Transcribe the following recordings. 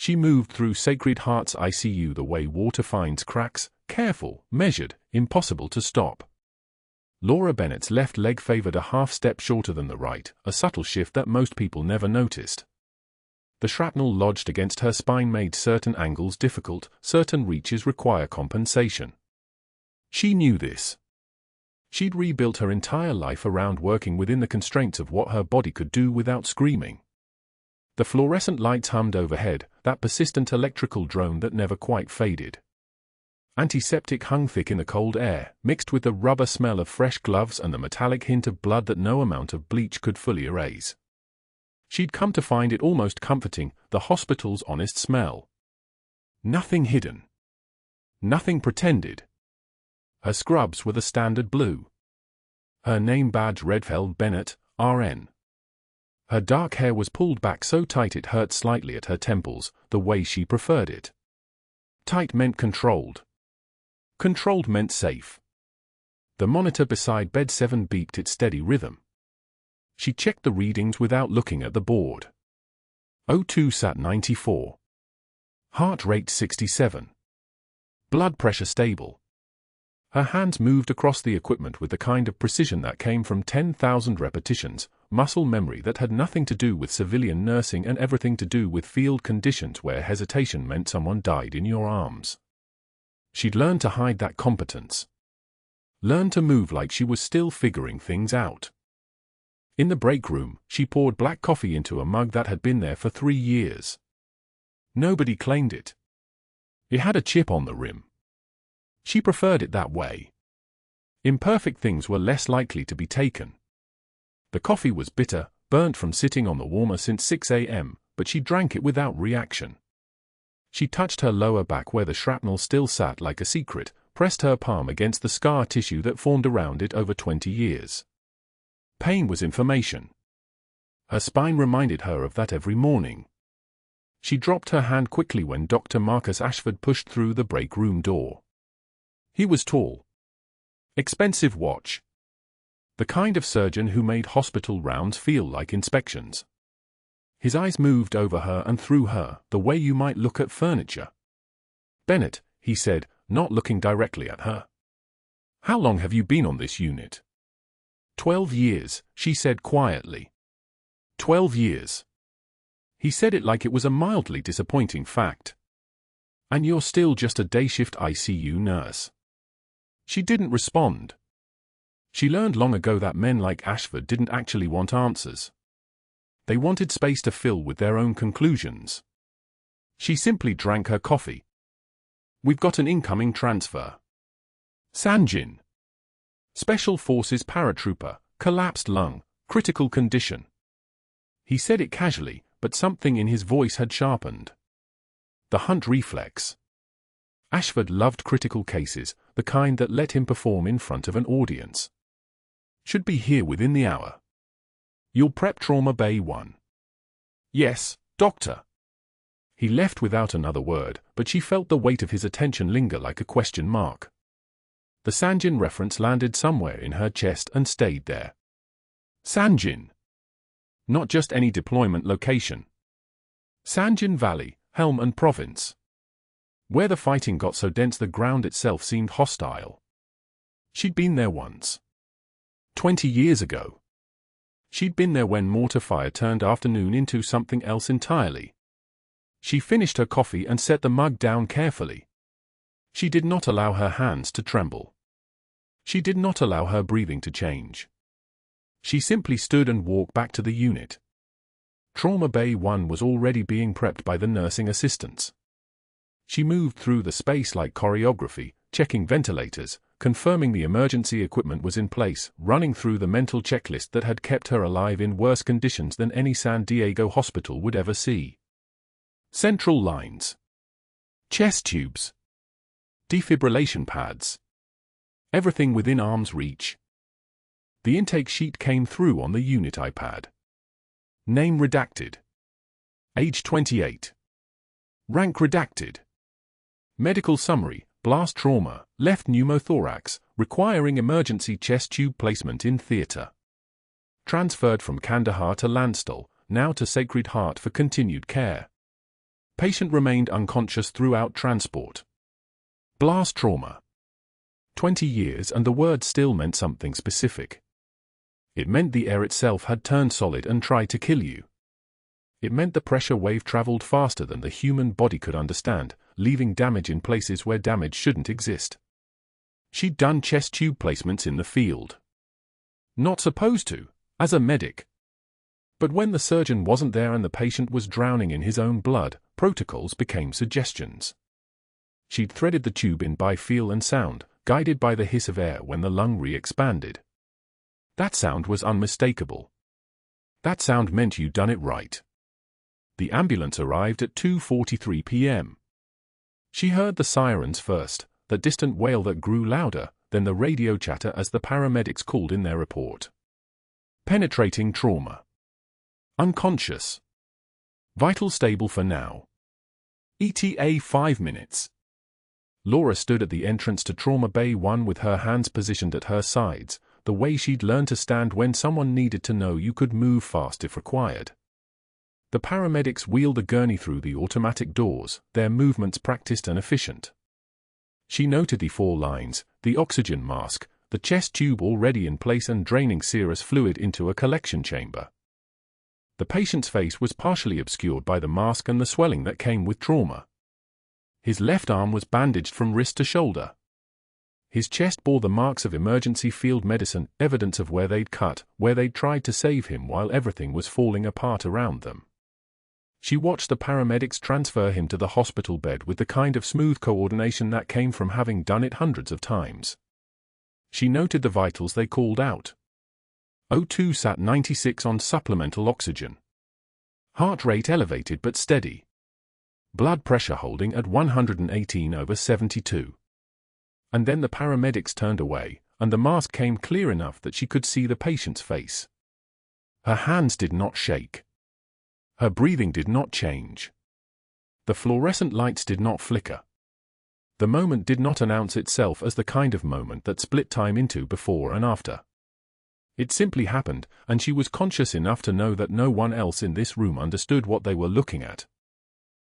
She moved through Sacred Heart's ICU the way water finds cracks, careful, measured, impossible to stop. Laura Bennett's left leg favored a half step shorter than the right, a subtle shift that most people never noticed. The shrapnel lodged against her spine made certain angles difficult, certain reaches require compensation. She knew this. She'd rebuilt her entire life around working within the constraints of what her body could do without screaming. The fluorescent lights hummed overhead, that persistent electrical drone that never quite faded. Antiseptic hung thick in the cold air, mixed with the rubber smell of fresh gloves and the metallic hint of blood that no amount of bleach could fully erase. She'd come to find it almost comforting, the hospital's honest smell. Nothing hidden. Nothing pretended. Her scrubs were the standard blue. Her name badge read Bennett, RN. Her dark hair was pulled back so tight it hurt slightly at her temples, the way she preferred it. Tight meant controlled. Controlled meant safe. The monitor beside bed 7 beeped its steady rhythm. She checked the readings without looking at the board. O2 sat 94. Heart rate 67. Blood pressure stable. Her hands moved across the equipment with the kind of precision that came from 10,000 repetitions, muscle memory that had nothing to do with civilian nursing and everything to do with field conditions where hesitation meant someone died in your arms. She'd learned to hide that competence. Learned to move like she was still figuring things out. In the break room, she poured black coffee into a mug that had been there for 3 years. Nobody claimed it. It had a chip on the rim. She preferred it that way. Imperfect things were less likely to be taken. The coffee was bitter, burnt from sitting on the warmer since 6 a.m., but she drank it without reaction. She touched her lower back where the shrapnel still sat like a secret, pressed her palm against the scar tissue that formed around it over 20 years. Pain was information. Her spine reminded her of that every morning. She dropped her hand quickly when Dr. Marcus Ashford pushed through the break room door. He was tall. Expensive watch. The kind of surgeon who made hospital rounds feel like inspections. His eyes moved over her and through her, the way you might look at furniture. "Bennett," he said, not looking directly at her. "How long have you been on this unit?" 12 years, she said quietly. 12 years. He said it like it was a mildly disappointing fact. "And you're still just a day shift ICU nurse." She didn't respond. She learned long ago that men like Ashford didn't actually want answers. They wanted space to fill with their own conclusions. She simply drank her coffee. "We've got an incoming transfer. Sanjin. Special Forces paratrooper, collapsed lung, critical condition." He said it casually, but something in his voice had sharpened. The hunt reflex. Ashford loved critical cases, the kind that let him perform in front of an audience. "Should be here within the hour. You'll prep Trauma Bay 1. "Yes, doctor." He left without another word, but she felt the weight of his attention linger like a question mark. The Sanjin reference landed somewhere in her chest and stayed there. Sanjin. Not just any deployment location. Sanjin Valley, Helm and Province. Where the fighting got so dense the ground itself seemed hostile. She'd been there once. 20 years ago. She'd been there when mortar fire turned afternoon into something else entirely. She finished her coffee and set the mug down carefully. She did not allow her hands to tremble. She did not allow her breathing to change. She simply stood and walked back to the unit. Trauma Bay 1 was already being prepped by the nursing assistants. She moved through the space like choreography, checking ventilators, confirming the emergency equipment was in place, running through the mental checklist that had kept her alive in worse conditions than any San Diego hospital would ever see. Central lines. Chest tubes. Defibrillation pads. Everything within arm's reach. The intake sheet came through on the unit iPad. Name redacted. Age 28. Rank redacted. Medical summary, blast trauma, left pneumothorax, requiring emergency chest tube placement in theater. Transferred from Kandahar to Landstuhl, now to Sacred Heart for continued care. Patient remained unconscious throughout transport. Blast trauma. 20 years and the word still meant something specific. It meant the air itself had turned solid and tried to kill you. It meant the pressure wave traveled faster than the human body could understand, leaving damage in places where damage shouldn't exist. She'd done chest tube placements in the field. Not supposed to, as a medic. But when the surgeon wasn't there and the patient was drowning in his own blood, protocols became suggestions. She'd threaded the tube in by feel and sound, guided by the hiss of air when the lung re-expanded. That sound was unmistakable. That sound meant you'd done it right. The ambulance arrived at 2:43 p.m. She heard the sirens first, the distant wail that grew louder, then the radio chatter as the paramedics called in their report. Penetrating trauma. Unconscious. Vital stable for now. ETA 5 minutes. Laura stood at the entrance to Trauma Bay 1 with her hands positioned at her sides, the way she'd learned to stand when someone needed to know you could move fast if required. The paramedics wheeled the gurney through the automatic doors, their movements practiced and efficient. She noted the 4 lines, the oxygen mask, the chest tube already in place and draining serous fluid into a collection chamber. The patient's face was partially obscured by the mask and the swelling that came with trauma. His left arm was bandaged from wrist to shoulder. His chest bore the marks of emergency field medicine, evidence of where they'd cut, where they'd tried to save him while everything was falling apart around them. She watched the paramedics transfer him to the hospital bed with the kind of smooth coordination that came from having done it hundreds of times. She noted the vitals they called out. O2 sat 96 on supplemental oxygen. Heart rate elevated but steady. Blood pressure holding at 118/72. And then the paramedics turned away, and the mask came clear enough that she could see the patient's face. Her hands did not shake. Her breathing did not change. The fluorescent lights did not flicker. The moment did not announce itself as the kind of moment that split time into before and after. It simply happened, and she was conscious enough to know that no one else in this room understood what they were looking at.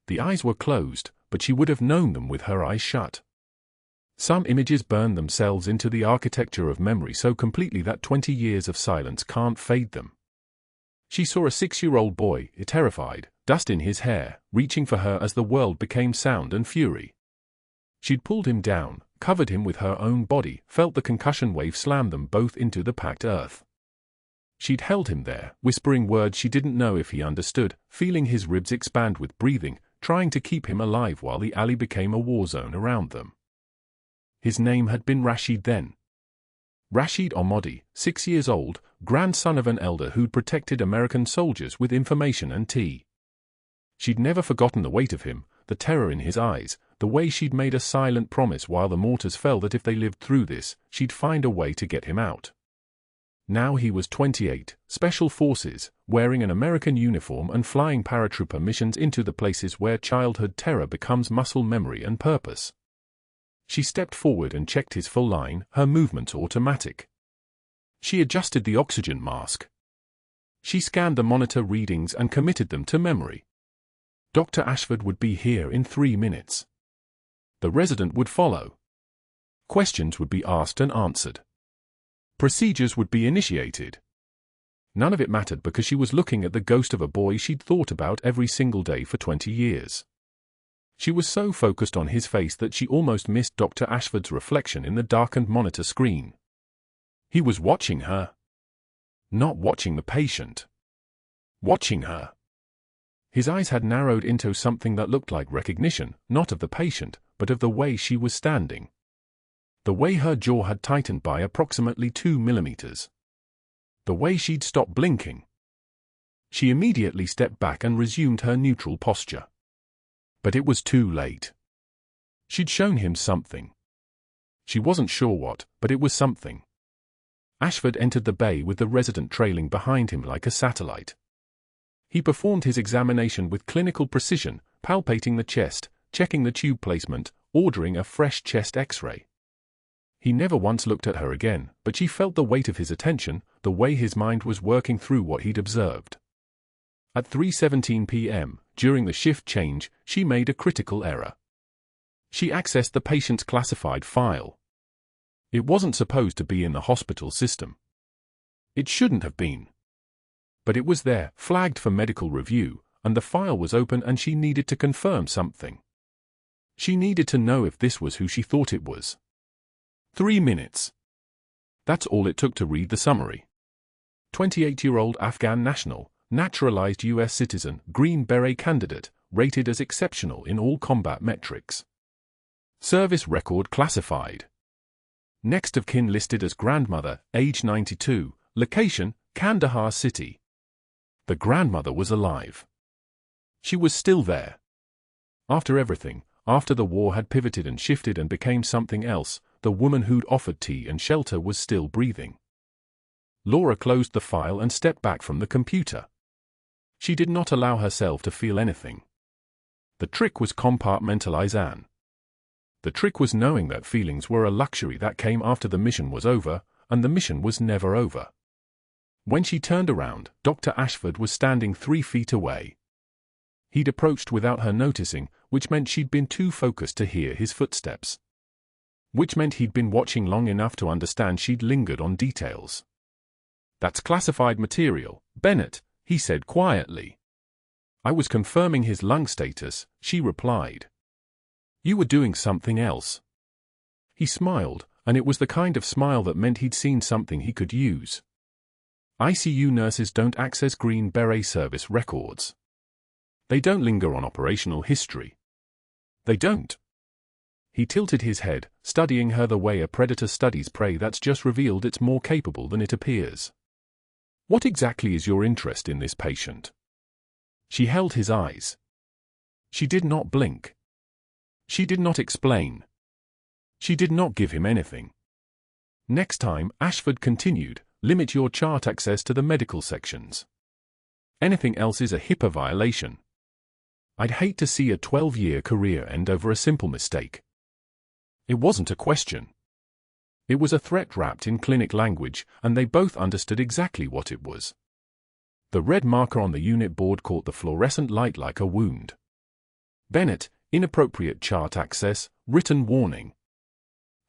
The eyes were closed, but she would have known them with her eyes shut. Some images burn themselves into the architecture of memory so completely that 20 years of silence can't fade them. She saw a 6-year-old boy, terrified, dust in his hair, reaching for her as the world became sound and fury. She'd pulled him down, covered him with her own body, felt the concussion wave slam them both into the packed earth. She'd held him there, whispering words she didn't know if he understood, feeling his ribs expand with breathing, trying to keep him alive while the alley became a war zone around them. His name had been Rashid then. Rashid Omodi, 6 years old, grandson of an elder who'd protected American soldiers with information and tea. She'd never forgotten the weight of him, the terror in his eyes, the way she'd made a silent promise while the mortars fell that if they lived through this, she'd find a way to get him out. Now he was 28, Special Forces, wearing an American uniform and flying paratrooper missions into the places where childhood terror becomes muscle memory and purpose. She stepped forward and checked his full line, her movements automatic. She adjusted the oxygen mask. She scanned the monitor readings and committed them to memory. Dr. Ashford would be here in 3 minutes. The resident would follow. Questions would be asked and answered. Procedures would be initiated. None of it mattered because she was looking at the ghost of a boy she'd thought about every single day for 20 years. She was so focused on his face that she almost missed Dr. Ashford's reflection in the darkened monitor screen. He was watching her. Not watching the patient. Watching her. His eyes had narrowed into something that looked like recognition, not of the patient, but of the way she was standing. The way her jaw had tightened by approximately 2 millimeters. The way she'd stopped blinking. She immediately stepped back and resumed her neutral posture. But it was too late. She'd shown him something. She wasn't sure what, but it was something. Ashford entered the bay with the resident trailing behind him like a satellite. He performed his examination with clinical precision, palpating the chest, checking the tube placement, ordering a fresh chest X-ray. He never once looked at her again, but she felt the weight of his attention, the way his mind was working through what he'd observed. At 3:17 p.m., during the shift change, she made a critical error. She accessed the patient's classified file. It wasn't supposed to be in the hospital system. It shouldn't have been. But it was there, flagged for medical review, and the file was open and she needed to confirm something. She needed to know if this was who she thought it was. 3 minutes. That's all it took to read the summary. 28-year-old Afghan national, naturalized U.S. citizen, Green Beret candidate, rated as exceptional in all combat metrics. Service record classified. Next of kin listed as grandmother, age 92, location, Kandahar City. The grandmother was alive. She was still there. After everything, after the war had pivoted and shifted and became something else, the woman who'd offered tea and shelter was still breathing. Laura closed the file and stepped back from the computer. She did not allow herself to feel anything. The trick was compartmentalization. The trick was knowing that feelings were a luxury that came after the mission was over, and the mission was never over. When she turned around, Dr. Ashford was standing 3 feet away. He'd approached without her noticing, which meant she'd been too focused to hear his footsteps. Which meant he'd been watching long enough to understand she'd lingered on details. "That's classified material, Bennett," he said quietly. "I was confirming his lung status," she replied. "You were doing something else." He smiled, and it was the kind of smile that meant he'd seen something he could use. ICU nurses don't access Green Beret service records. They don't linger on operational history. They don't. He tilted his head, studying her the way a predator studies prey that's just revealed it's more capable than it appears. "What exactly is your interest in this patient?" She held his eyes. She did not blink. She did not explain. She did not give him anything. "Next time," Ashford continued, "limit your chart access to the medical sections. Anything else is a HIPAA violation. I'd hate to see a 12-year career end over a simple mistake." It wasn't a question. It was a threat wrapped in clinic language, and they both understood exactly what it was. The red marker on the unit board caught the fluorescent light like a wound. "Bennett, inappropriate chart access, written warning."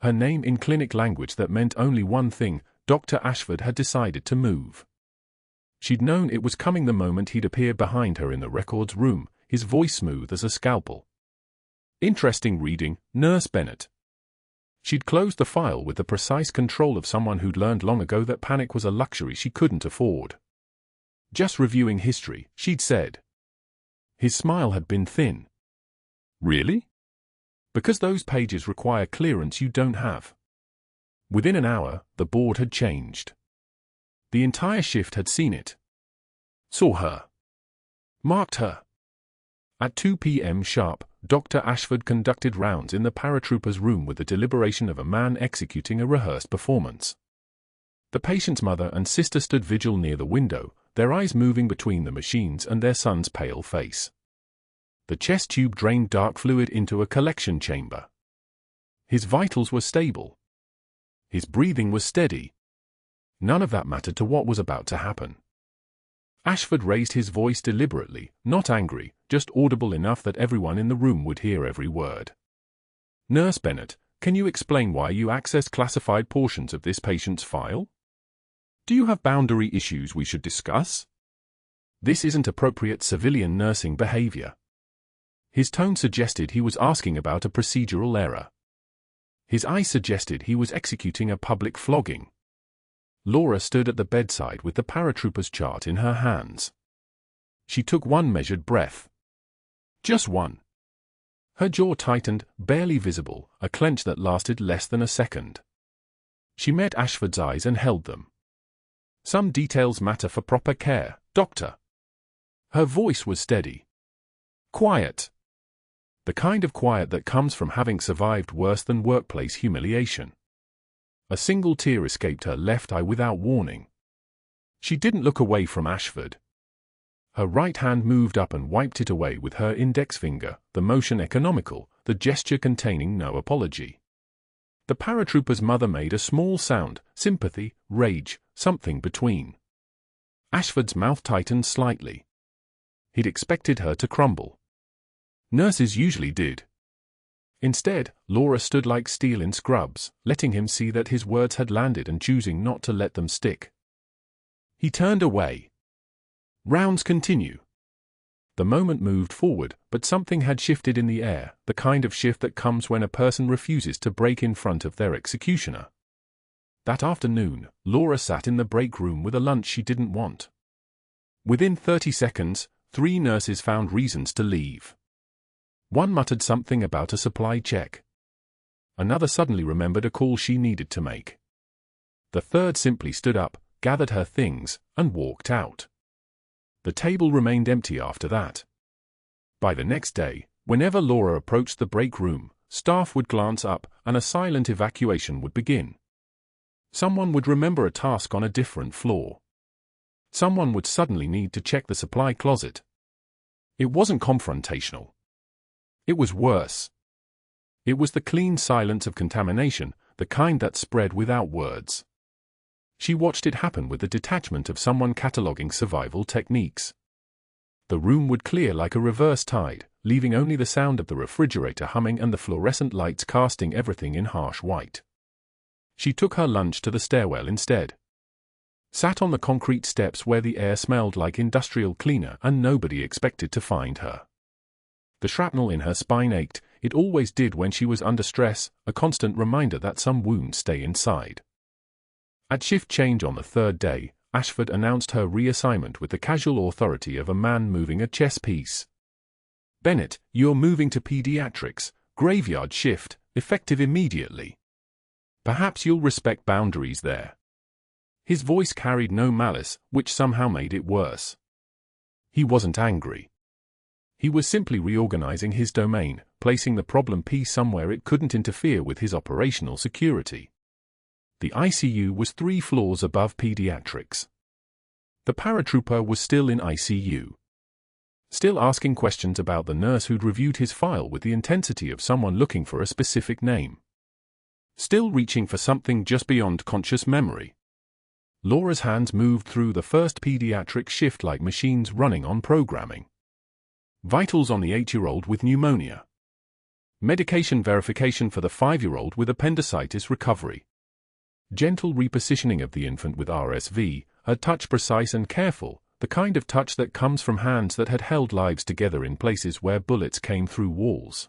Her name in clinic language that meant only one thing: Dr. Ashford had decided to move. She'd known it was coming the moment he'd appear behind her in the records room, his voice smooth as a scalpel. "Interesting reading, Nurse Bennett." She'd closed the file with the precise control of someone who'd learned long ago that panic was a luxury she couldn't afford. "Just reviewing history," she'd said. His smile had been thin. "Really?" "Because those pages require clearance you don't have." Within an hour, the board had changed. The entire shift had seen it. Saw her. Marked her. At 2 p.m. sharp, Dr. Ashford conducted rounds in the paratrooper's room with the deliberation of a man executing a rehearsed performance. The patient's mother and sister stood vigil near the window, their eyes moving between the machines and their son's pale face. The chest tube drained dark fluid into a collection chamber. His vitals were stable. His breathing was steady. None of that mattered to what was about to happen. Ashford raised his voice deliberately, not angry, just audible enough that everyone in the room would hear every word. "Nurse Bennett, can you explain why you accessed classified portions of this patient's file? Do you have boundary issues we should discuss? This isn't appropriate civilian nursing behavior." His tone suggested he was asking about a procedural error. His eyes suggested he was executing a public flogging. Laura stood at the bedside with the paratrooper's chart in her hands. She took one measured breath. Just one. Her jaw tightened, barely visible, a clench that lasted less than a second. She met Ashford's eyes and held them. "Some details matter for proper care, Doctor." Her voice was steady. Quiet. The kind of quiet that comes from having survived worse than workplace humiliation. A single tear escaped her left eye without warning. She didn't look away from Ashford. Her right hand moved up and wiped it away with her index finger, the motion economical, the gesture containing no apology. The paratrooper's mother made a small sound, sympathy, rage, something between. Ashford's mouth tightened slightly. He'd expected her to crumble. Nurses usually did. Instead, Laura stood like steel in scrubs, letting him see that his words had landed and choosing not to let them stick. He turned away. Rounds continue. The moment moved forward, but something had shifted in the air, the kind of shift that comes when a person refuses to break in front of their executioner. That afternoon, Laura sat in the break room with a lunch she didn't want. Within 30 seconds, 3 nurses found reasons to leave. One muttered something about a supply check. Another suddenly remembered a call she needed to make. The third simply stood up, gathered her things, and walked out. The table remained empty after that. By the next day, whenever Laura approached the break room, staff would glance up, and a silent evacuation would begin. Someone would remember a task on a different floor. Someone would suddenly need to check the supply closet. It wasn't confrontational. It was worse. It was the clean silence of contamination, the kind that spread without words. She watched it happen with the detachment of someone cataloging survival techniques. The room would clear like a reverse tide, leaving only the sound of the refrigerator humming and the fluorescent lights casting everything in harsh white. She took her lunch to the stairwell instead. Sat on the concrete steps where the air smelled like industrial cleaner and nobody expected to find her. The shrapnel in her spine ached, it always did when she was under stress, a constant reminder that some wounds stay inside. At shift change on the 3rd day, Ashford announced her reassignment with the casual authority of a man moving a chess piece. "Bennett, you're moving to pediatrics, graveyard shift, effective immediately. Perhaps you'll respect boundaries there." His voice carried no malice, which somehow made it worse. He wasn't angry. He was simply reorganizing his domain, placing the problem piece somewhere it couldn't interfere with his operational security. The ICU was 3 floors above pediatrics. The paratrooper was still in ICU. Still asking questions about the nurse who'd reviewed his file with the intensity of someone looking for a specific name. Still reaching for something just beyond conscious memory. Laura's hands moved through the first pediatric shift like machines running on programming. Vitals on the 8-year-old with pneumonia. Medication verification for the 5-year-old with appendicitis recovery. Gentle repositioning of the infant with RSV, a touch precise and careful, the kind of touch that comes from hands that had held lives together in places where bullets came through walls.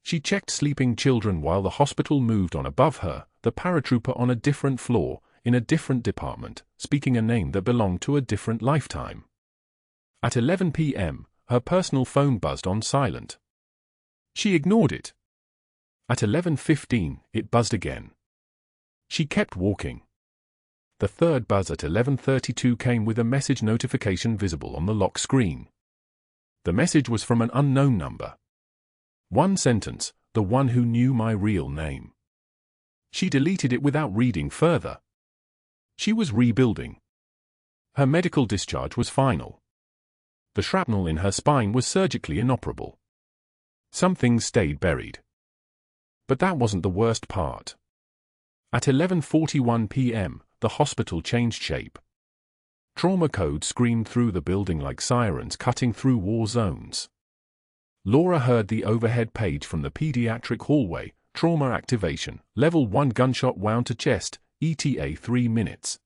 She checked sleeping children while the hospital moved on above her, the paratrooper on a different floor, in a different department, speaking a name that belonged to a different lifetime. At 11 p.m., her personal phone buzzed on silent. She ignored it. At 11:15, it buzzed again. She kept walking. The third buzz at 11:32 came with a message notification visible on the lock screen. The message was from an unknown number. One sentence, "The one who knew my real name." She deleted it without reading further. She was rebuilding. Her medical discharge was final. The shrapnel in her spine was surgically inoperable. Some things stayed buried. But that wasn't the worst part. At 11:41 p.m., the hospital changed shape. Trauma codes screamed through the building like sirens cutting through war zones. Laura heard the overhead page from the pediatric hallway, trauma activation, level 1 gunshot wound to chest, ETA 3 minutes.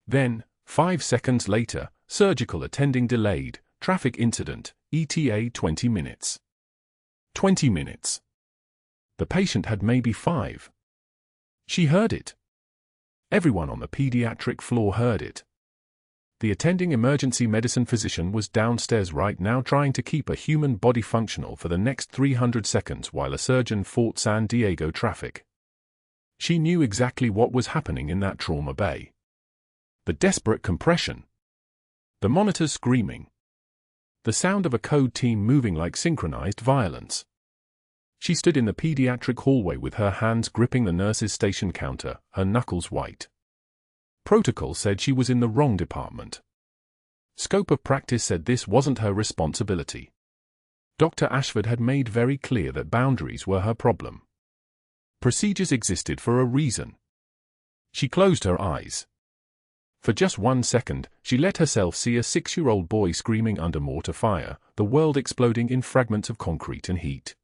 Then, 5 seconds later, surgical attending delayed, traffic incident, ETA 20 minutes. 20 minutes. The patient had maybe 5. She heard it. Everyone on the pediatric floor heard it. The attending emergency medicine physician was downstairs right now trying to keep a human body functional for the next 300 seconds while a surgeon fought San Diego traffic. She knew exactly what was happening in that trauma bay. The desperate compression. The monitors screaming. The sound of a code team moving like synchronized violence. She stood in the pediatric hallway with her hands gripping the nurse's station counter, her knuckles white. Protocol said she was in the wrong department. Scope of practice said this wasn't her responsibility. Dr. Ashford had made very clear that boundaries were her problem. Procedures existed for a reason. She closed her eyes. For just 1 second, she let herself see a 6-year-old boy screaming under mortar fire, the world exploding in fragments of concrete and heat.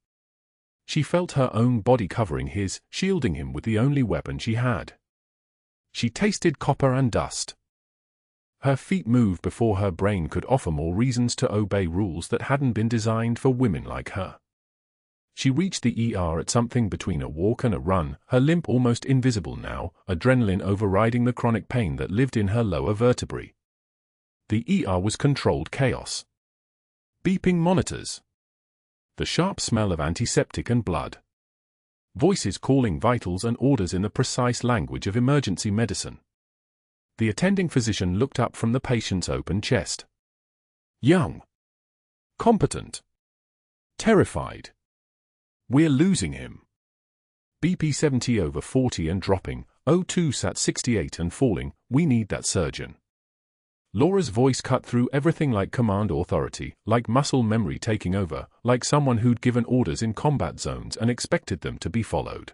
She felt her own body covering his, shielding him with the only weapon she had. She tasted copper and dust. Her feet moved before her brain could offer more reasons to obey rules that hadn't been designed for women like her. She reached the ER at something between a walk and a run, her limp almost invisible now, adrenaline overriding the chronic pain that lived in her lower vertebrae. The ER was controlled chaos. Beeping monitors. The sharp smell of antiseptic and blood. Voices calling vitals and orders in the precise language of emergency medicine. The attending physician looked up from the patient's open chest. Young. Competent. Terrified. We're losing him. BP 70 over 40 and dropping, O2 sat 68 and falling, we need that surgeon. Laura's voice cut through everything like command authority, like muscle memory taking over, like someone who'd given orders in combat zones and expected them to be followed.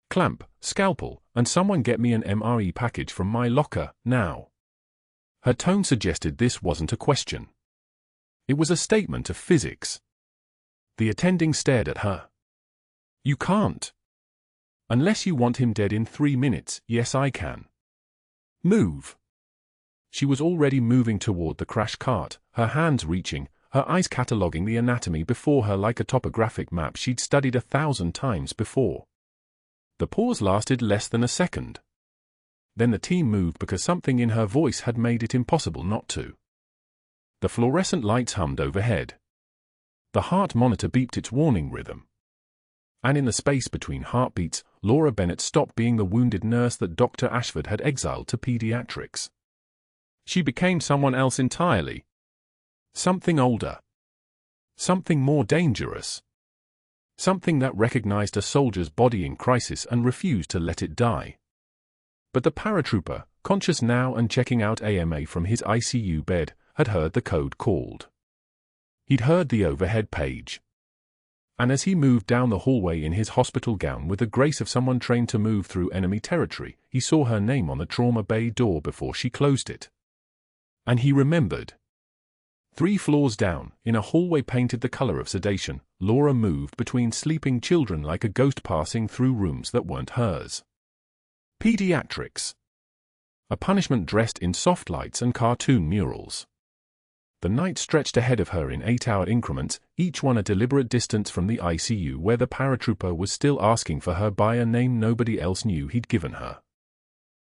Clamp, scalpel, and someone get me an MRE package from my locker, now. Her tone suggested this wasn't a question. It was a statement of physics. The attending stared at her. You can't. Unless you want him dead in 3 minutes, yes I can. Move. She was already moving toward the crash cart, her hands reaching, her eyes cataloguing the anatomy before her like a topographic map she'd studied 1,000 times before. The pause lasted less than a second. Then the team moved because something in her voice had made it impossible not to. The fluorescent lights hummed overhead. The heart monitor beeped its warning rhythm. And in the space between heartbeats, Laura Bennett stopped being the wounded nurse that Dr. Ashford had exiled to pediatrics. She became someone else entirely. Something older. Something more dangerous. Something that recognized a soldier's body in crisis and refused to let it die. But the paratrooper, conscious now and checking out AMA from his ICU bed, had heard the code called. He'd heard the overhead page. And as he moved down the hallway in his hospital gown with the grace of someone trained to move through enemy territory, he saw her name on the trauma bay door before she closed it. And he remembered. 3 floors down, in a hallway painted the color of sedation, Laura moved between sleeping children like a ghost passing through rooms that weren't hers. Pediatrics. A punishment dressed in soft lights and cartoon murals. The night stretched ahead of her in 8-hour increments, each one a deliberate distance from the ICU where the paratrooper was still asking for her by a name nobody else knew he'd given her.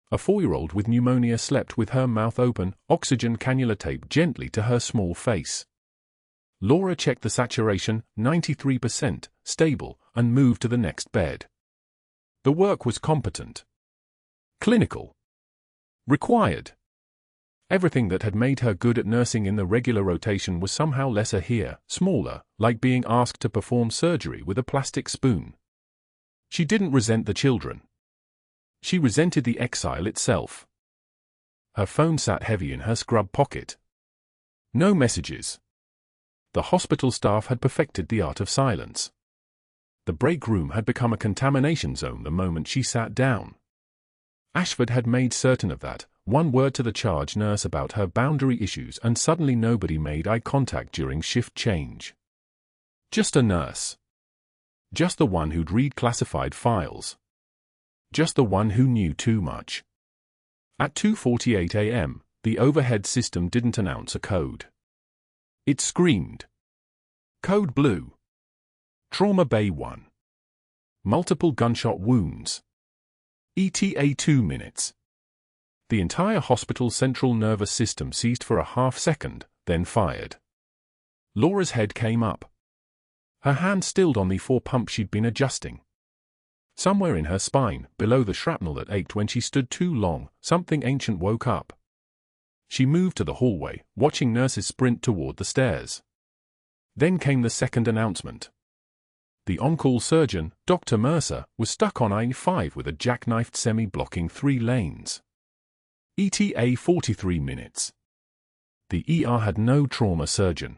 A 4-year-old with pneumonia slept with her mouth open, oxygen cannula taped gently to her small face. Laura checked the saturation, 93%, stable, and moved to the next bed. The work was competent. Clinical. Required. Everything that had made her good at nursing in the regular rotation was somehow lesser here, smaller, like being asked to perform surgery with a plastic spoon. She didn't resent the children. She resented the exile itself. Her phone sat heavy in her scrub pocket. No messages. The hospital staff had perfected the art of silence. The break room had become a contamination zone the moment she sat down. Ashford had made certain of that. One word to the charge nurse about her boundary issues and suddenly nobody made eye contact during shift change. Just a nurse. Just the one who'd read classified files. Just the one who knew too much. At 2:48 a.m., the overhead system didn't announce a code. It screamed. Code blue. Trauma Bay 1. Multiple gunshot wounds. ETA 2 minutes. The entire hospital's central nervous system ceased for a half-second, then fired. Laura's head came up. Her hand stilled on the 4-pump she'd been adjusting. Somewhere in her spine, below the shrapnel that ached when she stood too long, something ancient woke up. She moved to the hallway, watching nurses sprint toward the stairs. Then came the second announcement. The on-call surgeon, Dr. Mercer, was stuck on I-5 with a jackknifed semi blocking 3 lanes. ETA 43 minutes. The ER had no trauma surgeon.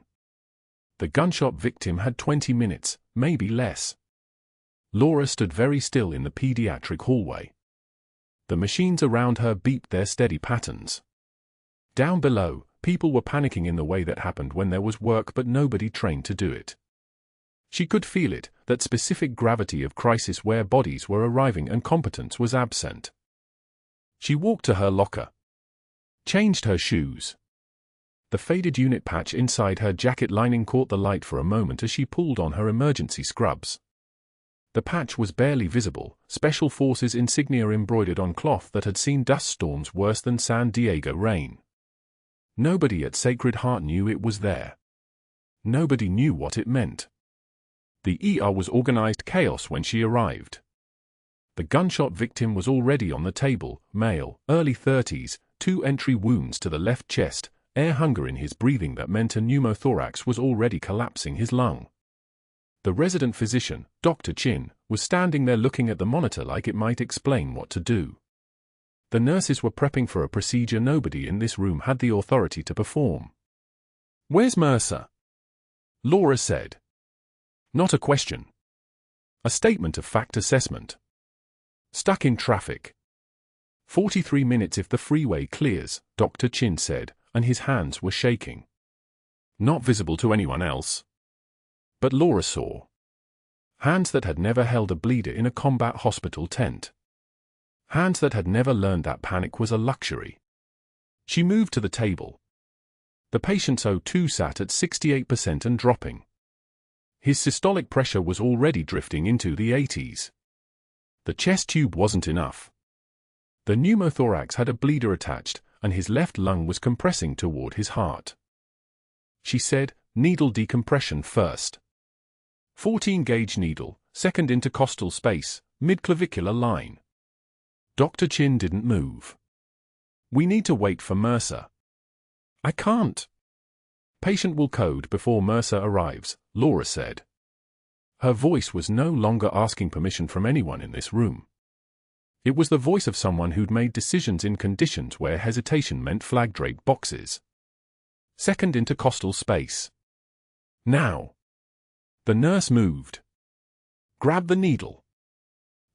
The gunshot victim had 20 minutes, maybe less. Laura stood very still in the pediatric hallway. The machines around her beeped their steady patterns. Down below, people were panicking in the way that happened when there was work but nobody trained to do it. She could feel it, that specific gravity of crisis where bodies were arriving and competence was absent. She walked to her locker. Changed her shoes. The faded unit patch inside her jacket lining caught the light for a moment as she pulled on her emergency scrubs. The patch was barely visible, Special Forces insignia embroidered on cloth that had seen dust storms worse than San Diego rain. Nobody at Sacred Heart knew it was there. Nobody knew what it meant. The ER was organized chaos when she arrived. The gunshot victim was already on the table, male, early 30s, 2 entry wounds to the left chest, air hunger in his breathing that meant a pneumothorax was already collapsing his lung. The resident physician, Dr. Chin, was standing there looking at the monitor like it might explain what to do. The nurses were prepping for a procedure nobody in this room had the authority to perform. "Where's Mercer?" Laura said. Not a question. A statement of fact assessment. "Stuck in traffic. 43 minutes if the freeway clears," Dr. Chin said, and his hands were shaking. Not visible to anyone else. But Laura saw. Hands that had never held a bleeder in a combat hospital tent. Hands that had never learned that panic was a luxury. She moved to the table. The patient's O2 sat at 68% and dropping. His systolic pressure was already drifting into the 80s. The chest tube wasn't enough. The pneumothorax had a bleeder attached, and his left lung was compressing toward his heart. She said, "Needle decompression first. 14-gauge needle, second intercostal space, mid-clavicular line." Dr. Chin didn't move. "We need to wait for Mercer." "I can't." "Patient will code before Mercer arrives," Laura said. Her voice was no longer asking permission from anyone in this room. It was the voice of someone who'd made decisions in conditions where hesitation meant flag-draped boxes. Second intercostal space. Now. The nurse moved. "Grab the needle."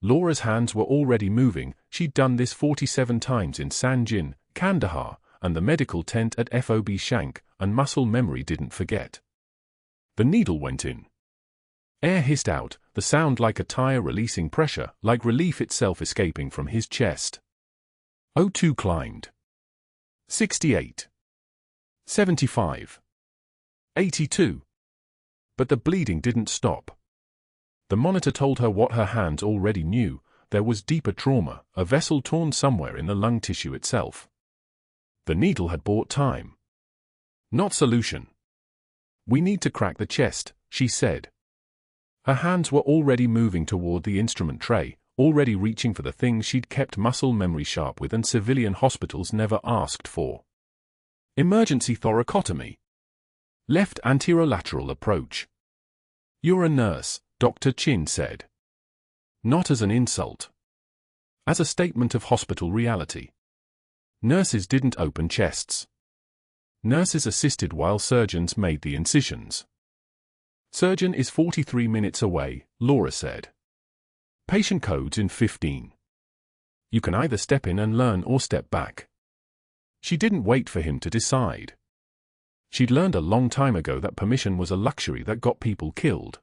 Laura's hands were already moving. She'd done this 47 times in Sanjin, Kandahar, and the medical tent at FOB Shank, and muscle memory didn't forget. The needle went in. Air hissed out, the sound like a tire releasing pressure, like relief itself escaping from his chest. O2 climbed. 68. 75. 82. But the bleeding didn't stop. The monitor told her what her hands already knew: there was deeper trauma, a vessel torn somewhere in the lung tissue itself. The needle had bought time. Not solution. "We need to crack the chest," she said. Her hands were already moving toward the instrument tray, already reaching for the things she'd kept muscle memory sharp with and civilian hospitals never asked for. Emergency thoracotomy. Left anterolateral approach. "You're a nurse," Dr. Chin said. Not as an insult. As a statement of hospital reality. Nurses didn't open chests. Nurses assisted while surgeons made the incisions. "Surgeon is 43 minutes away," Laura said. "Patient codes in 15. You can either step in and learn or step back." She didn't wait for him to decide. She'd learned a long time ago that permission was a luxury that got people killed.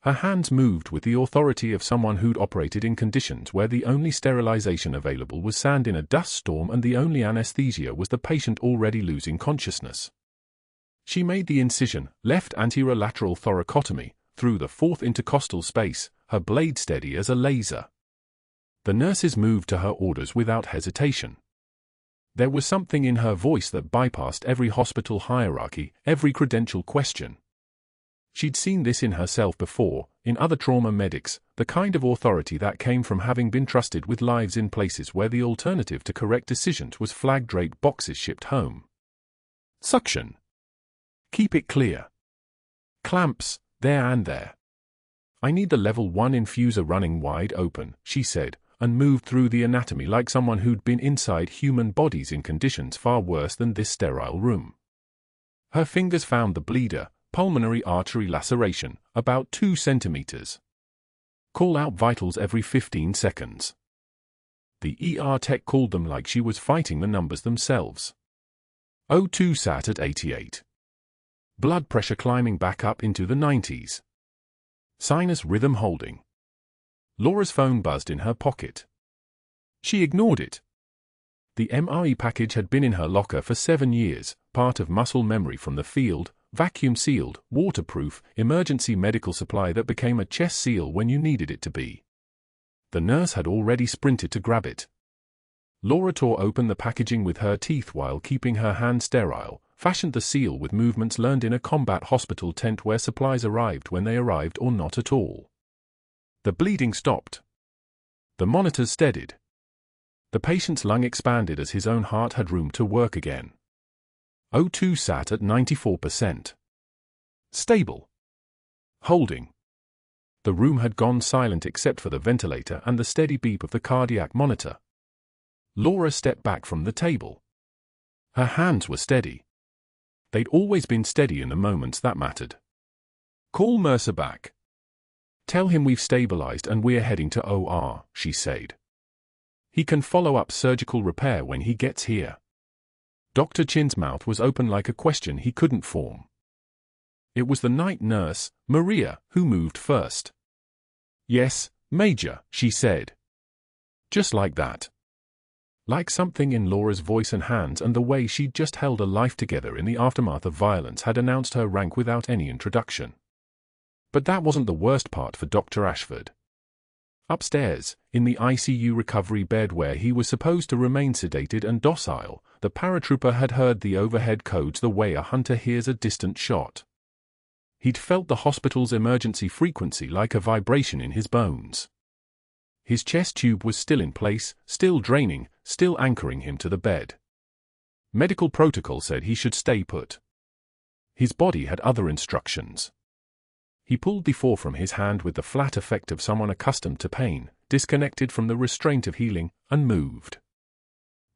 Her hands moved with the authority of someone who'd operated in conditions where the only sterilization available was sand in a dust storm and the only anesthesia was the patient already losing consciousness. She made the incision, left anterolateral thoracotomy, through the fourth intercostal space, her blade steady as a laser. The nurses moved to her orders without hesitation. There was something in her voice that bypassed every hospital hierarchy, every credential question. She'd seen this in herself before, in other trauma medics, the kind of authority that came from having been trusted with lives in places where the alternative to correct decisions was flag-draped boxes shipped home. Suction. Keep it clear. Clamps, there and there. "I need the level 1 infuser running wide open," she said, and moved through the anatomy like someone who'd been inside human bodies in conditions far worse than this sterile room. Her fingers found the bleeder, pulmonary artery laceration, about 2 centimeters. Call out vitals every 15 seconds. The ER tech called them like she was fighting the numbers themselves. O2 sat at 88. Blood pressure climbing back up into the 90s. Sinus rhythm holding. Laura's phone buzzed in her pocket. She ignored it. The MRE package had been in her locker for 7 years, part of muscle memory from the field, vacuum-sealed, waterproof, emergency medical supply that became a chest seal when you needed it to be. The nurse had already sprinted to grab it. Laura tore open the packaging with her teeth while keeping her hand sterile, fashioned the seal with movements learned in a combat hospital tent where supplies arrived when they arrived or not at all. The bleeding stopped. The monitors steadied. The patient's lung expanded as his own heart had room to work again. O2 sat at 94%. Stable. Holding. The room had gone silent except for the ventilator and the steady beep of the cardiac monitor. Laura stepped back from the table. Her hands were steady. They'd always been steady in the moments that mattered. "Call Mercer back. Tell him we've stabilized and we're heading to OR," she said. "He can follow up surgical repair when he gets here." Dr. Chin's mouth was open like a question he couldn't form. It was the night nurse, Maria, who moved first. "Yes, Major," she said. Just like that. Like something in Laura's voice and hands and the way she'd just held a life together in the aftermath of violence had announced her rank without any introduction. But that wasn't the worst part for Dr. Ashford. Upstairs, in the ICU recovery bed where he was supposed to remain sedated and docile, the paratrooper had heard the overhead codes the way a hunter hears a distant shot. He'd felt the hospital's emergency frequency like a vibration in his bones. His chest tube was still in place, still draining, still anchoring him to the bed. Medical protocol said he should stay put. His body had other instructions. He pulled the .4 from his hand with the flat effect of someone accustomed to pain, disconnected from the restraint of healing, and moved.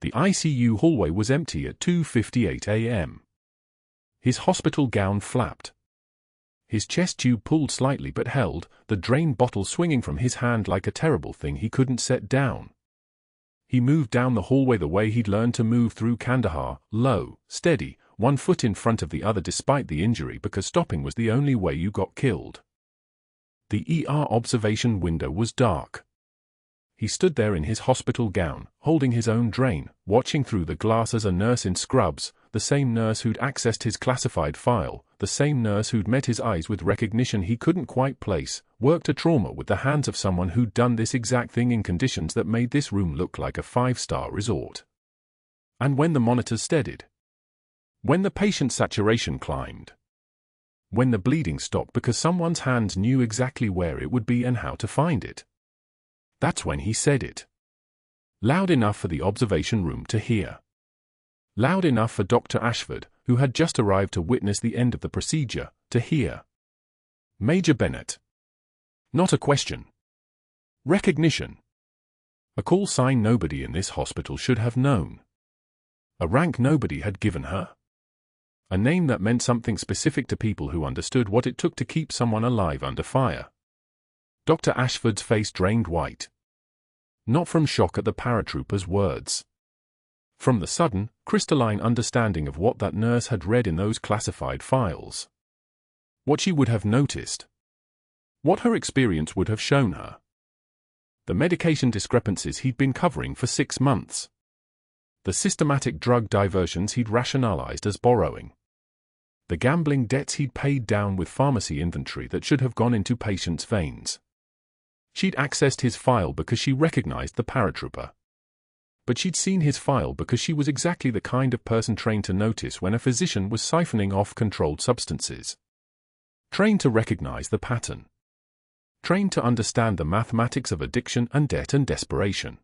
The ICU hallway was empty at 2:58 a.m. His hospital gown flapped. His chest tube pulled slightly but held, the drain bottle swinging from his hand like a terrible thing he couldn't set down. He moved down the hallway the way he'd learned to move through Kandahar, low, steady, one foot in front of the other despite the injury because stopping was the only way you got killed. The ER observation window was dark. He stood there in his hospital gown, holding his own drain, watching through the glass as a nurse in scrubs, the same nurse who'd accessed his classified file, the same nurse who'd met his eyes with recognition he couldn't quite place, worked a trauma with the hands of someone who'd done this exact thing in conditions that made this room look like a 5-star resort. And when the monitors steadied, when the patient saturation climbed, when the bleeding stopped because someone's hands knew exactly where it would be and how to find it, that's when he said it. Loud enough for the observation room to hear. Loud enough for Dr. Ashford, who had just arrived to witness the end of the procedure, to hear. Major Bennett. Not a question. Recognition. A call sign nobody in this hospital should have known. A rank nobody had given her. A name that meant something specific to people who understood what it took to keep someone alive under fire. Dr. Ashford's face drained white. Not from shock at the paratrooper's words. From the sudden, crystalline understanding of what that nurse had read in those classified files. What she would have noticed. What her experience would have shown her. The medication discrepancies he'd been covering for 6 months. The systematic drug diversions he'd rationalized as borrowing. The gambling debts he'd paid down with pharmacy inventory that should have gone into patients' veins. She'd accessed his file because she recognized the paratrooper. But she'd seen his file because she was exactly the kind of person trained to notice when a physician was siphoning off controlled substances. Trained to recognize the pattern. Trained to understand the mathematics of addiction and debt and desperation.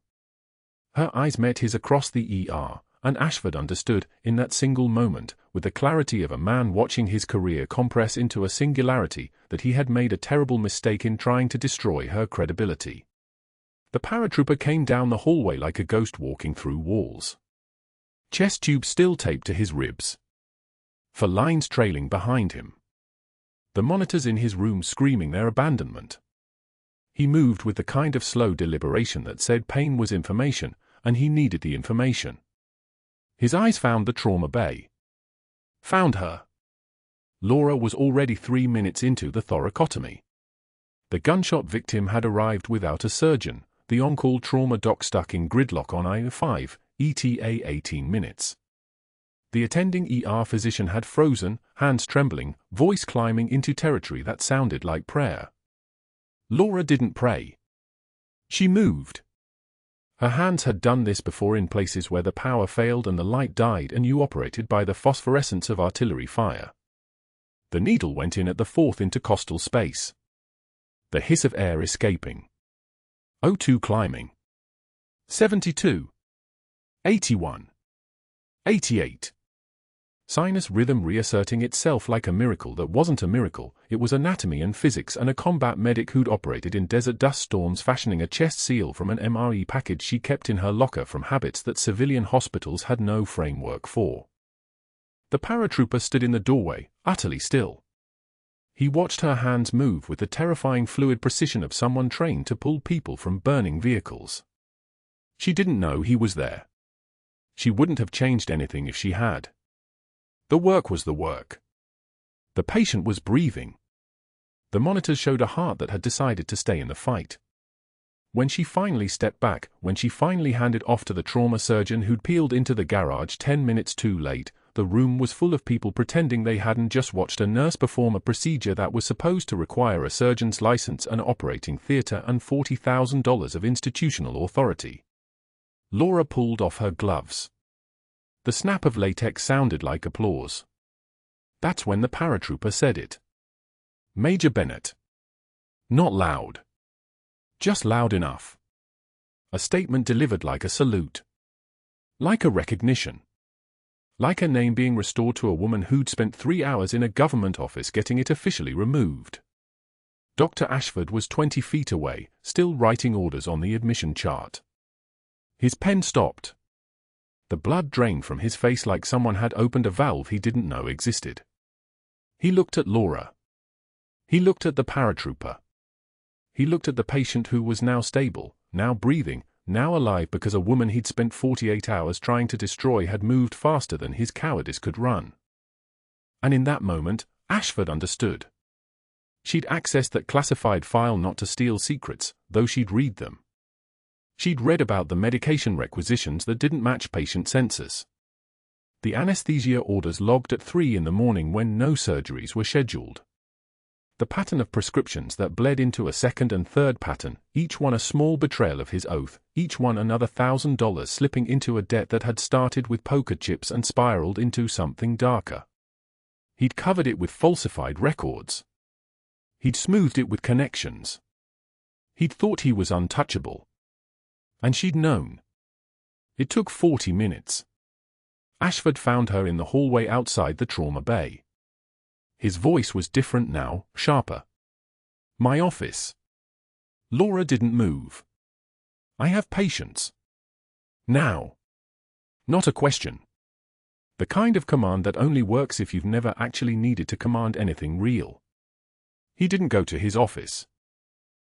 Her eyes met his across the ER, and Ashford understood, in that single moment, with the clarity of a man watching his career compress into a singularity, that he had made a terrible mistake in trying to destroy her credibility. The paratrooper came down the hallway like a ghost walking through walls. Chest tube still taped to his ribs. For lines trailing behind him. The monitors in his room screaming their abandonment. He moved with the kind of slow deliberation that said pain was information, and he needed the information. His eyes found the trauma bay. Found her. Laura was already 3 minutes into the thoracotomy. The gunshot victim had arrived without a surgeon, the on-call trauma doc stuck in gridlock on I-5, ETA 18 minutes. The attending ER physician had frozen, hands trembling, voice climbing into territory that sounded like prayer. Laura didn't pray. She moved. Her hands had done this before in places where the power failed and the light died and you operated by the phosphorescence of artillery fire. The needle went in at the fourth intercostal space. The hiss of air escaping. O2 climbing. 72. 81. 88. Sinus rhythm reasserting itself like a miracle that wasn't a miracle. It was anatomy and physics, and a combat medic who'd operated in desert dust storms fashioning a chest seal from an MRE package she kept in her locker from habits that civilian hospitals had no framework for. The paratrooper stood in the doorway, utterly still. He watched her hands move with the terrifying fluid precision of someone trained to pull people from burning vehicles. She didn't know he was there. She wouldn't have changed anything if she had. The work was the work. The patient was breathing. The monitors showed a heart that had decided to stay in the fight. When she finally stepped back, when she finally handed off to the trauma surgeon who'd peeled into the garage 10 minutes too late, the room was full of people pretending they hadn't just watched a nurse perform a procedure that was supposed to require a surgeon's license, an operating theater, and $40,000 of institutional authority. Laura pulled off her gloves. The snap of latex sounded like applause. That's when the paratrooper said it. Major Bennett. Not loud. Just loud enough. A statement delivered like a salute. Like a recognition. Like a name being restored to a woman who'd spent 3 hours in a government office getting it officially removed. Dr. Ashford was 20 feet away, still writing orders on the admission chart. His pen stopped. The blood drained from his face like someone had opened a valve he didn't know existed. He looked at Laura. He looked at the paratrooper. He looked at the patient who was now stable, now breathing, now alive because a woman he'd spent 48 hours trying to destroy had moved faster than his cowardice could run. And in that moment, Ashford understood. She'd accessed that classified file not to steal secrets, though she'd read them. She'd read about the medication requisitions that didn't match patient census. The anesthesia orders logged at 3 in the morning when no surgeries were scheduled. The pattern of prescriptions that bled into a second and third pattern, each one a small betrayal of his oath, each one another $1,000 slipping into a debt that had started with poker chips and spiraled into something darker. He'd covered it with falsified records. He'd smoothed it with connections. He'd thought he was untouchable. And she'd known. It took 40 minutes. Ashford found her in the hallway outside the trauma bay. His voice was different now, sharper. My office. Laura didn't move. I have patience. Now. Not a question. The kind of command that only works if you've never actually needed to command anything real. He didn't go to his office.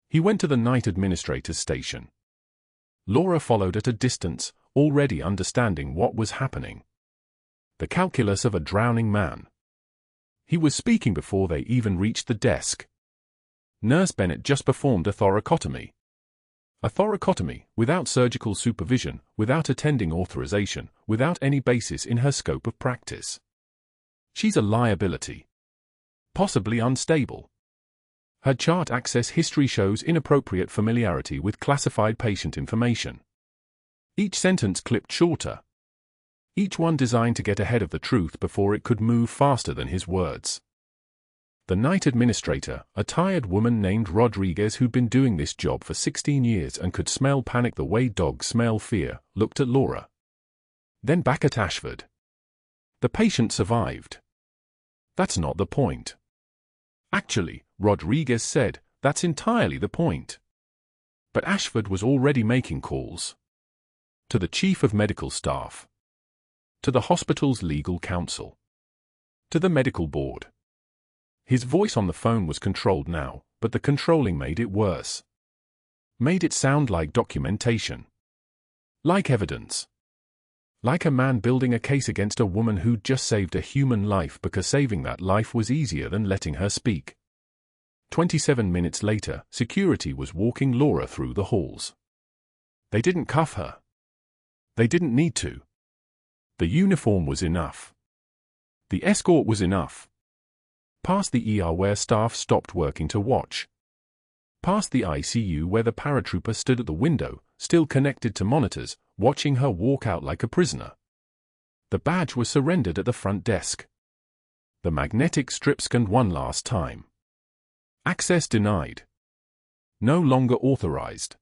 He went to the night administrator's station. Laura followed at a distance, already understanding what was happening. The calculus of a drowning man. He was speaking before they even reached the desk. Nurse Bennett just performed a thoracotomy. A thoracotomy, without surgical supervision, without attending authorization, without any basis in her scope of practice. She's a liability. Possibly unstable. Her chart access history shows inappropriate familiarity with classified patient information. Each sentence clipped shorter. Each one designed to get ahead of the truth before it could move faster than his words. The night administrator, a tired woman named Rodriguez who'd been doing this job for 16 years and could smell panic the way dogs smell fear, looked at Laura. Then back at Ashford. The patient survived. That's not the point. Actually, Rodriguez said, that's entirely the point. But Ashford was already making calls. To the chief of medical staff. To the hospital's legal counsel. To the medical board. His voice on the phone was controlled now, but the controlling made it worse. Made it sound like documentation. Like evidence. Like a man building a case against a woman who'd just saved a human life because saving that life was easier than letting her speak. 27 minutes later, security was walking Laura through the halls. They didn't cuff her. They didn't need to. The uniform was enough. The escort was enough. Past the ER where staff stopped working to watch. Past the ICU where the paratrooper stood at the window, still connected to monitors, watching her walk out like a prisoner. The badge was surrendered at the front desk. The magnetic strip scanned one last time. Access denied. No longer authorized.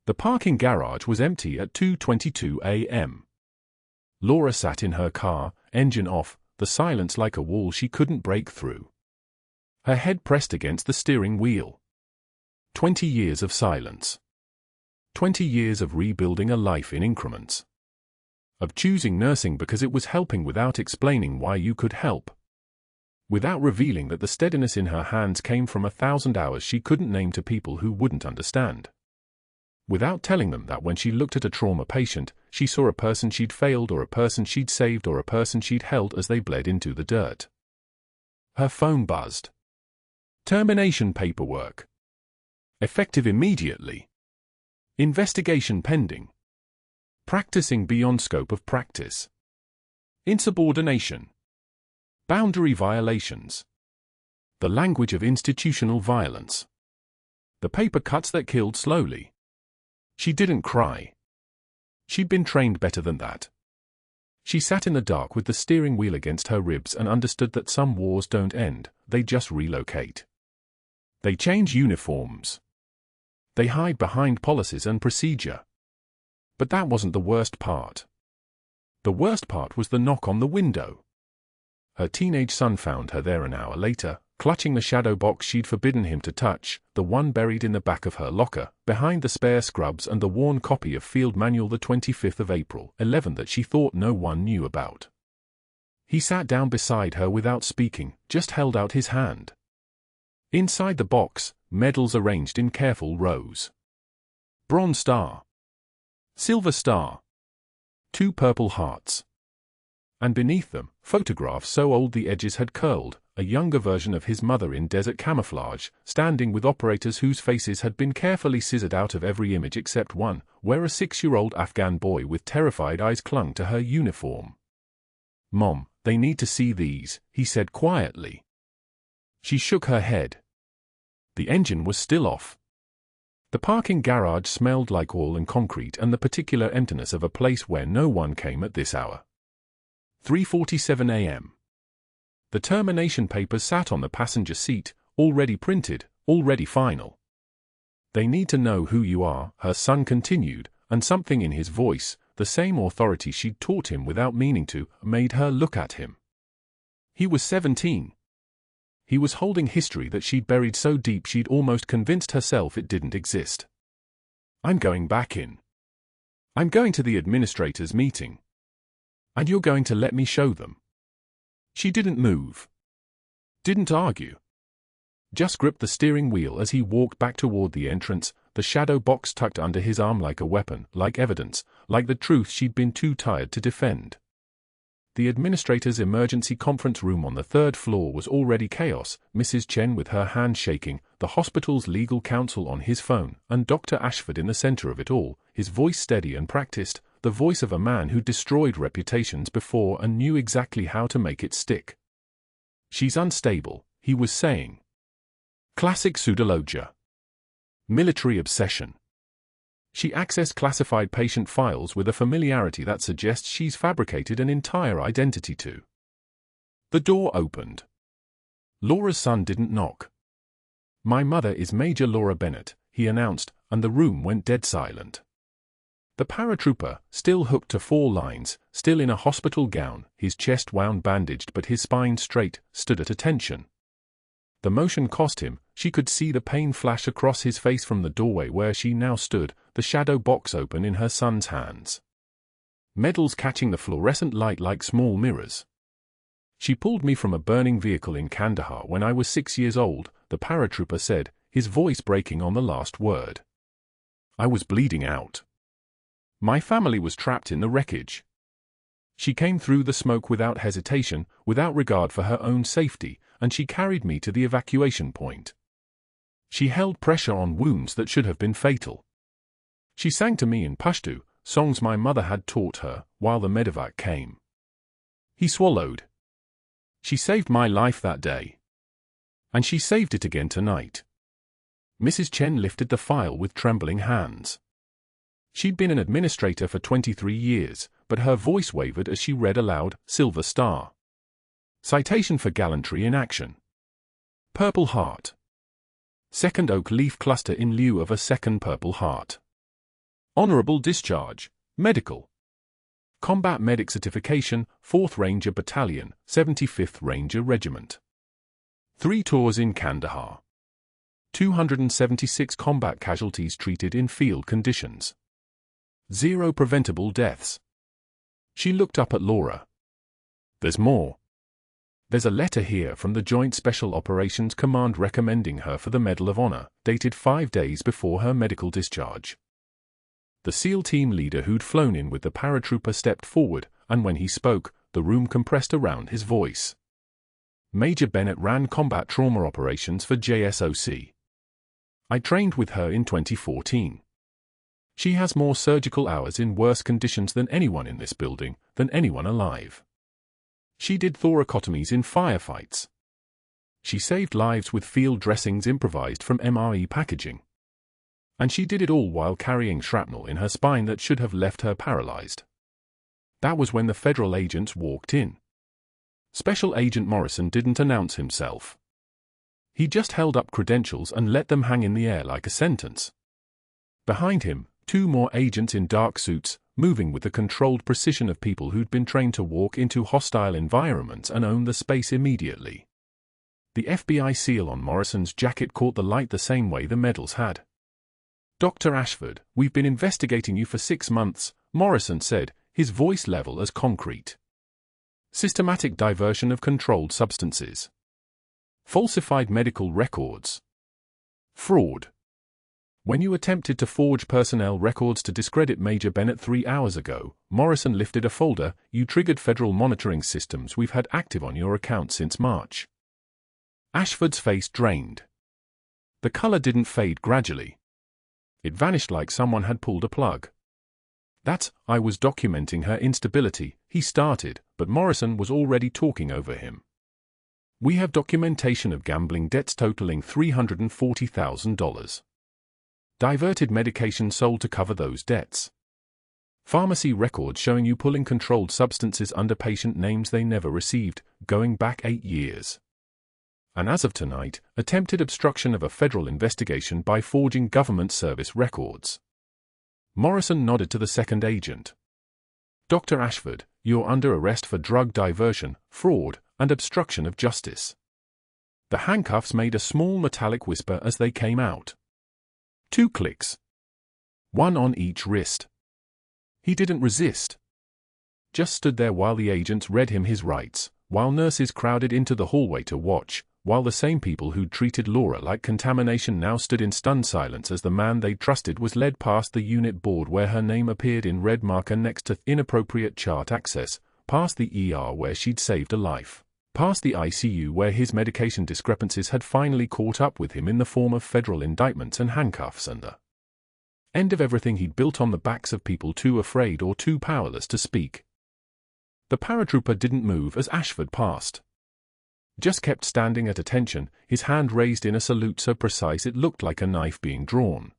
The parking garage was empty at 2:22 a.m. Laura sat in her car, engine off, the silence like a wall she couldn't break through. Her head pressed against the steering wheel. 20 years of silence. 20 years of rebuilding a life in increments. Of choosing nursing because it was helping without explaining why you could help. Without revealing that the steadiness in her hands came from 1,000 hours she couldn't name to people who wouldn't understand. Without telling them that when she looked at a trauma patient, she saw a person she'd failed or a person she'd saved or a person she'd held as they bled into the dirt. Her phone buzzed. Termination paperwork. Effective immediately. Investigation pending. Practicing beyond scope of practice. Insubordination. Boundary violations. The language of institutional violence. The paper cuts that killed slowly. She didn't cry. She'd been trained better than that. She sat in the dark with the steering wheel against her ribs and understood that some wars don't end, they just relocate. They change uniforms. They hide behind policies and procedure. But that wasn't the worst part. The worst part was the knock on the window. Her teenage son found her there an hour later, clutching the shadow box she'd forbidden him to touch, the one buried in the back of her locker, behind the spare scrubs and the worn copy of Field Manual the 25th of April, 11 that she thought no one knew about. He sat down beside her without speaking, just held out his hand. Inside the box, medals arranged in careful rows. Bronze Star. Silver Star. 2 purple hearts. And beneath them, photographs so old the edges had curled, a younger version of his mother in desert camouflage, standing with operators whose faces had been carefully scissored out of every image except one, where a 6-year-old Afghan boy with terrified eyes clung to her uniform. "Mom, they need to see these," he said quietly. She shook her head. The engine was still off. The parking garage smelled like oil and concrete and the particular emptiness of a place where no one came at this hour. 3:47 a.m. The termination papers sat on the passenger seat, already printed, already final. "They need to know who you are," her son continued, and something in his voice, the same authority she'd taught him without meaning to, made her look at him. He was 17. He was holding history that she'd buried so deep she'd almost convinced herself it didn't exist. "I'm going back in. I'm going to the administrators' meeting. And you're going to let me show them." She didn't move. Didn't argue. Just gripped the steering wheel as he walked back toward the entrance, the shadow box tucked under his arm like a weapon, like evidence, like the truth she'd been too tired to defend. The administrator's emergency conference room on the 3rd floor was already chaos, Mrs. Chen with her hand shaking, the hospital's legal counsel on his phone, and Dr. Ashford in the center of it all, his voice steady and practiced, the voice of a man who destroyed reputations before and knew exactly how to make it stick. "She's unstable," he was saying. Classic pseudologia. Military obsession. She accessed classified patient files with a familiarity that suggests she's fabricated an entire identity too. The door opened. Laura's son didn't knock. "My mother is Major Laura Bennett," he announced, and the room went dead silent. The paratrooper, still hooked to 4 lines, still in a hospital gown, his chest wound bandaged but his spine straight, stood at attention. The motion cost him, she could see the pain flash across his face from the doorway where she now stood, the shadow box open in her son's hands. Medals catching the fluorescent light like small mirrors. "She pulled me from a burning vehicle in Kandahar when I was 6 years old," the paratrooper said, his voice breaking on the last word. I was bleeding out. My family was trapped in the wreckage. She came through the smoke without hesitation, without regard for her own safety, and she carried me to the evacuation point. She held pressure on wounds that should have been fatal. She sang to me in Pashto, songs my mother had taught her, while the medevac came. He swallowed. She saved my life that day. And she saved it again tonight. Mrs. Chen lifted the file with trembling hands. She'd been an administrator for 23 years, but her voice wavered as she read aloud, Silver Star. Citation for gallantry in action. Purple Heart. Second oak leaf cluster in lieu of a second Purple Heart. Honorable discharge. Medical. Combat Medic Certification, 4th Ranger Battalion, 75th Ranger Regiment. 3 tours in Kandahar. 276 combat casualties treated in field conditions. 0 preventable deaths. She looked up at Laura. There's more. There's a letter here from the Joint Special Operations Command recommending her for the Medal of Honor, dated 5 days before her medical discharge. The SEAL team leader who'd flown in with the paratrooper stepped forward, and when he spoke, the room compressed around his voice. Major Bennett ran combat trauma operations for JSOC. I trained with her in 2014. She has more surgical hours in worse conditions than anyone in this building, than anyone alive. She did thoracotomies in firefights. She saved lives with field dressings improvised from MRE packaging. And she did it all while carrying shrapnel in her spine that should have left her paralyzed. That was when the federal agents walked in. Special Agent Morrison didn't announce himself. He just held up credentials and let them hang in the air like a sentence. Behind him, 2 more agents in dark suits, moving with the controlled precision of people who'd been trained to walk into hostile environments and own the space immediately. The FBI seal on Morrison's jacket caught the light the same way the medals had. Dr. Ashford, we've been investigating you for 6 months, Morrison said, his voice level as concrete. Systematic diversion of controlled substances. Falsified medical records. Fraud. When you attempted to forge personnel records to discredit Major Bennett 3 hours ago, Morrison lifted a folder, you triggered federal monitoring systems we've had active on your account since March. Ashford's face drained. The color didn't fade gradually. It vanished like someone had pulled a plug. I was documenting her instability, he started, but Morrison was already talking over him. We have documentation of gambling debts totaling $340,000. Diverted medication sold to cover those debts. Pharmacy records showing you pulling controlled substances under patient names they never received, going back 8 years. And as of tonight, attempted obstruction of a federal investigation by forging government service records. Morrison nodded to the second agent. Dr. Ashford, you're under arrest for drug diversion, fraud, and obstruction of justice. The handcuffs made a small metallic whisper as they came out. 2 clicks. 1 on each wrist. He didn't resist. Just stood there while the agents read him his rights, while nurses crowded into the hallway to watch, while the same people who'd treated Laura like contamination now stood in stunned silence as the man they trusted was led past the unit board where her name appeared in red marker next to inappropriate chart access, past the ER where she'd saved a life, past the ICU where his medication discrepancies had finally caught up with him in the form of federal indictments and handcuffs, and the end of everything he'd built on the backs of people too afraid or too powerless to speak. The paratrooper didn't move as Ashford passed. Just kept standing at attention, his hand raised in a salute so precise it looked like a knife being drawn.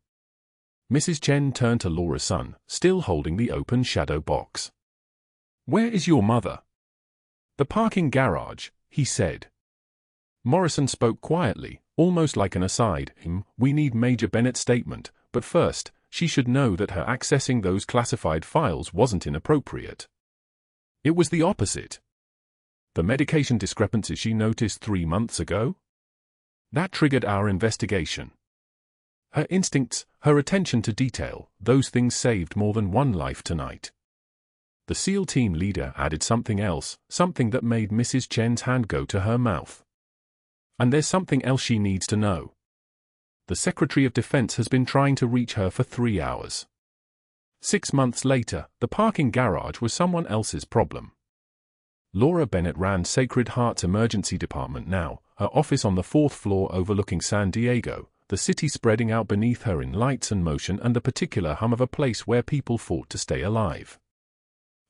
Mrs. Chen turned to Laura's son, still holding the open shadow box. Where is your mother? The parking garage, he said. Morrison spoke quietly, almost like an aside. We need Major Bennett's statement, but first, she should know that her accessing those classified files wasn't inappropriate. It was the opposite. The medication discrepancies she noticed 3 months ago? That triggered our investigation. Her instincts, her attention to detail, those things saved more than 1 life tonight. The SEAL team leader added something else, something that made Mrs. Chen's hand go to her mouth. And there's something else she needs to know. The Secretary of Defense has been trying to reach her for 3 hours. 6 months later, the parking garage was someone else's problem. Laura Bennett ran Sacred Heart's emergency department now, her office on the 4th floor overlooking San Diego, the city spreading out beneath her in lights and motion and the particular hum of a place where people fought to stay alive.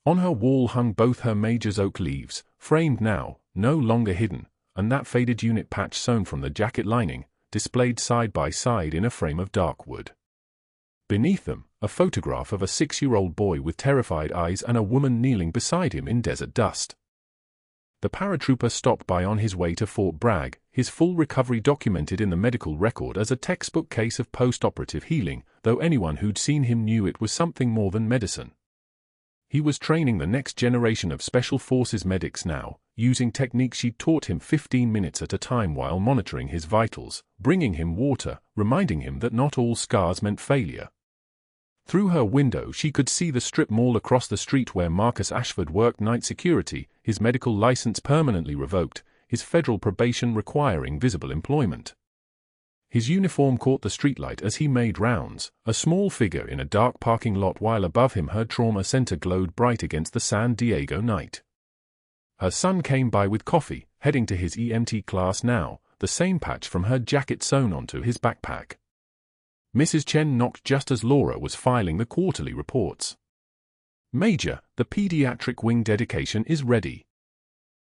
On her wall hung both her major's oak leaves, framed now, no longer hidden, and that faded unit patch sewn from the jacket lining, displayed side by side in a frame of dark wood. Beneath them, a photograph of a 6-year-old boy with terrified eyes and a woman kneeling beside him in desert dust. The paratrooper stopped by on his way to Fort Bragg, his full recovery documented in the medical record as a textbook case of post-operative healing, though anyone who'd seen him knew it was something more than medicine. He was training the next generation of Special Forces medics now, using techniques she'd taught him 15 minutes at a time while monitoring his vitals, bringing him water, reminding him that not all scars meant failure. Through her window she could see the strip mall across the street where Marcus Ashford worked night security, his medical license permanently revoked, his federal probation requiring visible employment. His uniform caught the streetlight as he made rounds, a small figure in a dark parking lot while above him her trauma center glowed bright against the San Diego night. Her son came by with coffee, heading to his EMT class now, the same patch from her jacket sewn onto his backpack. Mrs. Chen knocked just as Laura was filing the quarterly reports. "Major, the pediatric wing dedication is ready."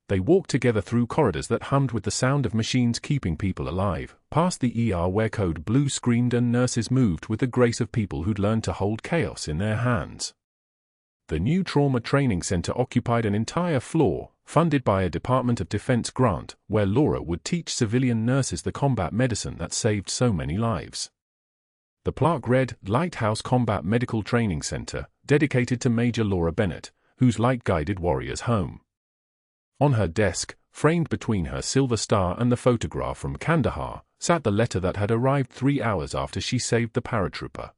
They walked together through corridors that hummed with the sound of machines keeping people alive, past the ER where code blue screamed and nurses moved with the grace of people who'd learned to hold chaos in their hands. The new trauma training center occupied an entire floor, funded by a Department of Defense grant, where Laura would teach civilian nurses the combat medicine that saved so many lives. The plaque read, Lighthouse Combat Medical Training Center, dedicated to Major Laura Bennett, whose light guided warriors home. On her desk, framed between her silver star and the photograph from Kandahar, sat the letter that had arrived 3 hours after she saved the paratrooper.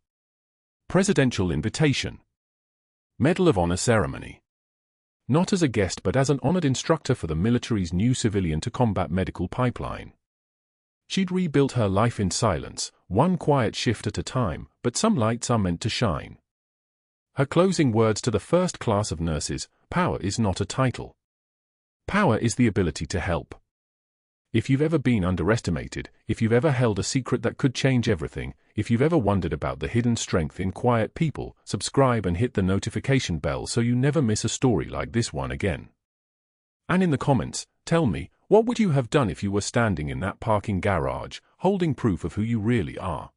Presidential invitation. Medal of Honor ceremony. Not as a guest but as an honored instructor for the military's new civilian-to-combat medical pipeline. She'd rebuilt her life in silence, one quiet shift at a time, but some lights are meant to shine. Her closing words to the first class of nurses, power is not a title. Power is the ability to help. If you've ever been underestimated, if you've ever held a secret that could change everything, if you've ever wondered about the hidden strength in quiet people, subscribe and hit the notification bell so you never miss a story like this one again. And in the comments, tell me, what would you have done if you were standing in that parking garage, holding proof of who you really are?